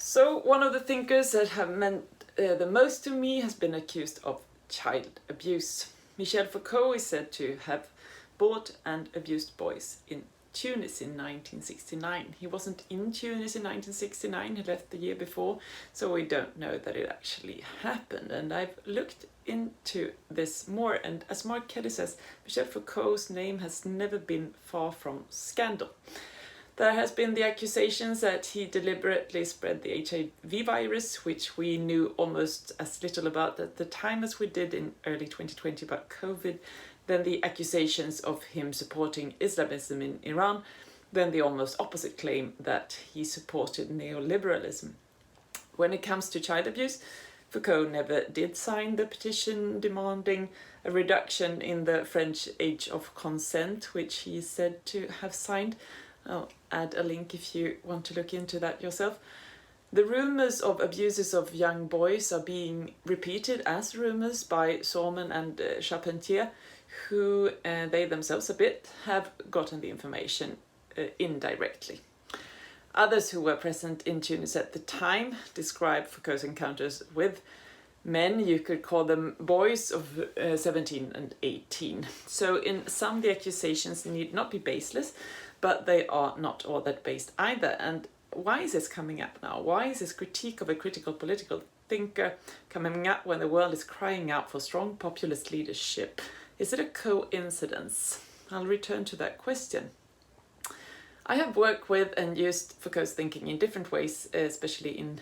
So one of the thinkers that have meant the most to me has been accused of child abuse. Michel Foucault is said to have bought and abused boys in Tunis in 1969. He wasn't in Tunis in 1969, he left the year before, so we don't know that it actually happened. And I've looked into this more, and as Mark Kelly says, Michel Foucault's name has never been far from scandal. There has been the accusations that he deliberately spread the HIV virus, which we knew almost as little about at the time as we did in early 2020 about COVID. Then the accusations of him supporting Islamism in Iran. Then the almost opposite claim that he supported neoliberalism. When it comes to child abuse, Foucault never did sign the petition demanding a reduction in the French age of consent, which he is said to have signed. I'll add a link if you want to look into that yourself. The rumours of abuses of young boys are being repeated as rumours by Sorman and Charpentier, who they themselves a bit have gotten the information indirectly. Others who were present in Tunis at the time describe Foucault's encounters with men, you could call them boys of 17 and 18. So in some the accusations need not be baseless, but they are not all that based either. And why is this coming up now? Why is this critique of a critical political thinker coming up when the world is crying out for strong populist leadership? Is it a coincidence? I'll return to that question. I have worked with and used Foucault's thinking in different ways, especially in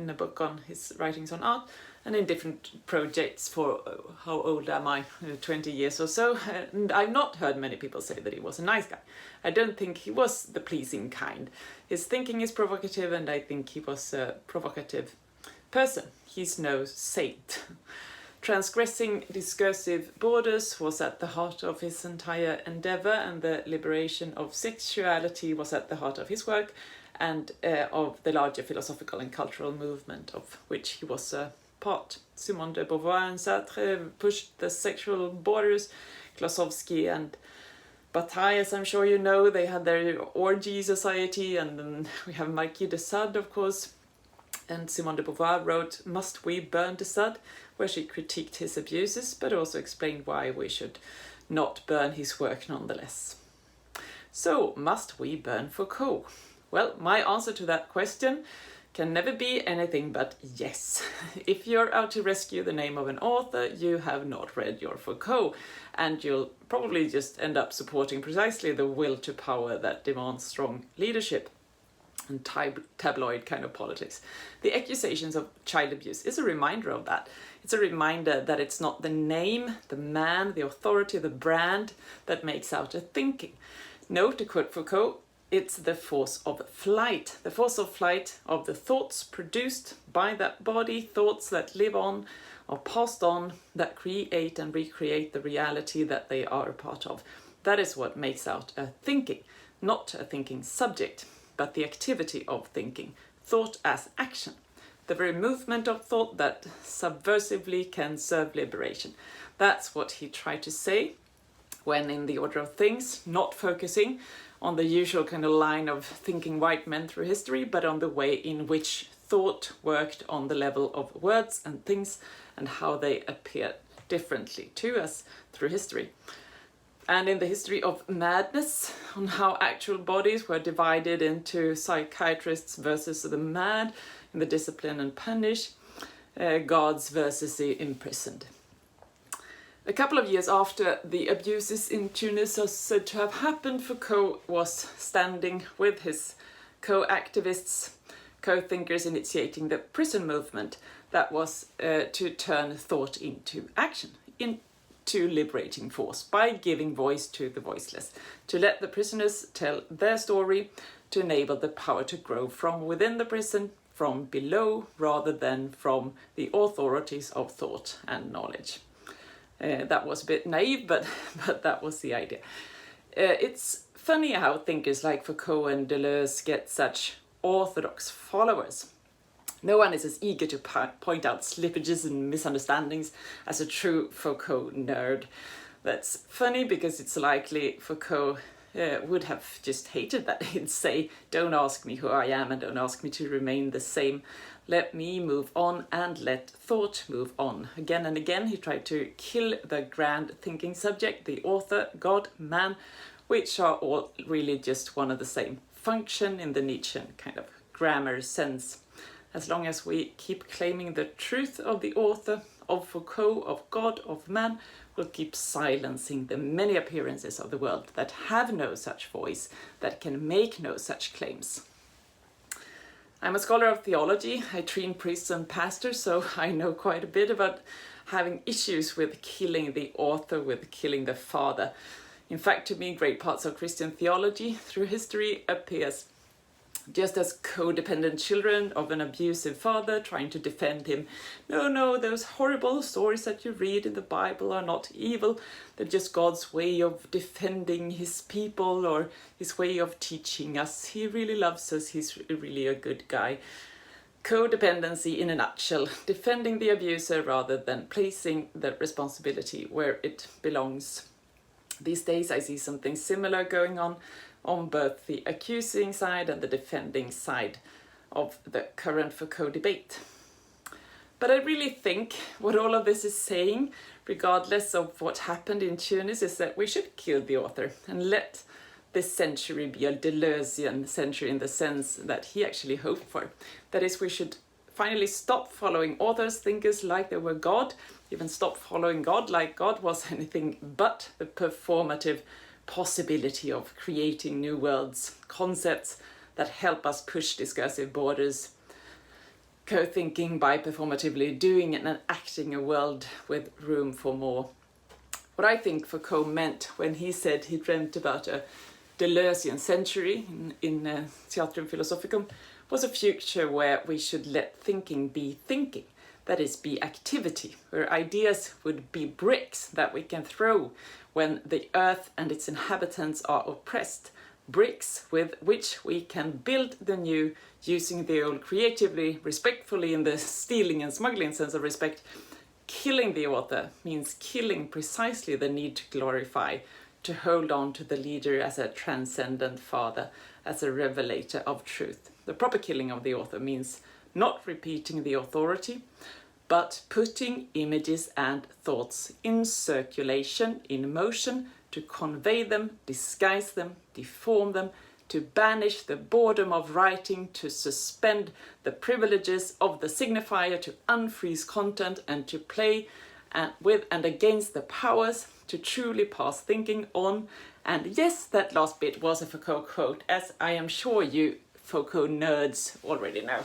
a book on his writings on art, and in different projects for, how old am I, 20 years or so, and I've not heard many people say that he was a nice guy. I don't think he was the pleasing kind. His thinking is provocative, and I think he was a provocative person. He's no saint. Transgressing discursive borders was at the heart of his entire endeavour, and the liberation of sexuality was at the heart of his work, and of the larger philosophical and cultural movement of which he was a part. Simone de Beauvoir and Sartre pushed the sexual borders. Klossowski and Bataille, as I'm sure you know, they had their orgy society, and then we have Marquis de Sade, of course. And Simone de Beauvoir wrote Must We Burn de Sade, where she critiqued his abuses, but also explained why we should not burn his work nonetheless. So, must we burn Foucault? Well, my answer to that question can never be anything but yes. If you're out to rescue the name of an author, you have not read your Foucault, and you'll probably just end up supporting precisely the will to power that demands strong leadership and tabloid kind of politics. The accusations of child abuse is a reminder of that. It's a reminder that it's not the name, the man, the authority, the brand that makes out a thinking. No, to quote Foucault, it's the force of flight of the thoughts produced by that body, thoughts that live on or passed on, that create and recreate the reality that they are a part of. That is what makes out a thinking, not a thinking subject, but the activity of thinking, thought as action, the very movement of thought that subversively can serve liberation. That's what he tried to say when in The Order of Things, not focusing on the usual kind of line of thinking white men through history, but on the way in which thought worked on the level of words and things and how they appear differently to us through history. And in the history of madness, on how actual bodies were divided into psychiatrists versus the mad, in the discipline and punish, gods versus the imprisoned. A couple of years after the abuses in Tunis are said to have happened, Foucault was standing with his co-activists, co-thinkers initiating the prison movement that was to turn thought into action, into liberating force by giving voice to the voiceless, to let the prisoners tell their story, to enable the power to grow from within the prison, from below, rather than from the authorities of thought and knowledge. That was a bit naive, but that was the idea. It's funny how thinkers like Foucault and Deleuze get such orthodox followers. No one is as eager to point out slippages and misunderstandings as a true Foucault nerd. That's funny because it's likely Foucault would have just hated that. He'd say, don't ask me who I am and don't ask me to remain the same. Let me move on and let thought move on. Again and again he tried to kill the grand thinking subject, the author, God, man, which are all really just one of the same function in the Nietzschean kind of grammar sense. As long as we keep claiming the truth of the author, of Foucault, of God, of man, we'll keep silencing the many appearances of the world that have no such voice, that can make no such claims. I'm a scholar of theology. I train priests and pastors, so I know quite a bit about having issues with killing the author, with killing the father. In fact, to me, great parts of Christian theology through history appears just as codependent children of an abusive father trying to defend him. No, those horrible stories that you read in the Bible are not evil. They're just God's way of defending his people, or his way of teaching us. He really loves us. He's really a good guy. Codependency in a nutshell, defending the abuser rather than placing the responsibility where it belongs. These days I see something similar going on both the accusing side and the defending side of the current Foucault debate. But I really think what all of this is saying, regardless of what happened in Tunis, is that we should kill the author and let this century be a Deleuzian century in the sense that he actually hoped for. That is, we should finally stop following authors, thinkers like they were God, even stop following God like God was anything but the performative possibility of creating new worlds, concepts that help us push discursive borders, co-thinking by performatively doing and acting a world with room for more. What I think Foucault meant when he said he dreamt about a Deleuzian century in Theatrum Philosophicum was a future where we should let thinking be thinking, that is, be activity, where ideas would be bricks that we can throw when the earth and its inhabitants are oppressed, bricks with which we can build the new, using the old creatively, respectfully in the stealing and smuggling sense of respect. Killing the author means killing precisely the need to glorify, to hold on to the leader as a transcendent father, as a revelator of truth. The proper killing of the author means not repeating the authority, but putting images and thoughts in circulation, in motion, to convey them, disguise them, deform them, to banish the boredom of writing, to suspend the privileges of the signifier, to unfreeze content, and to play with and against the powers, to truly pass thinking on. And yes, that last bit was a Foucault quote, as I am sure you Foucault nerds already know.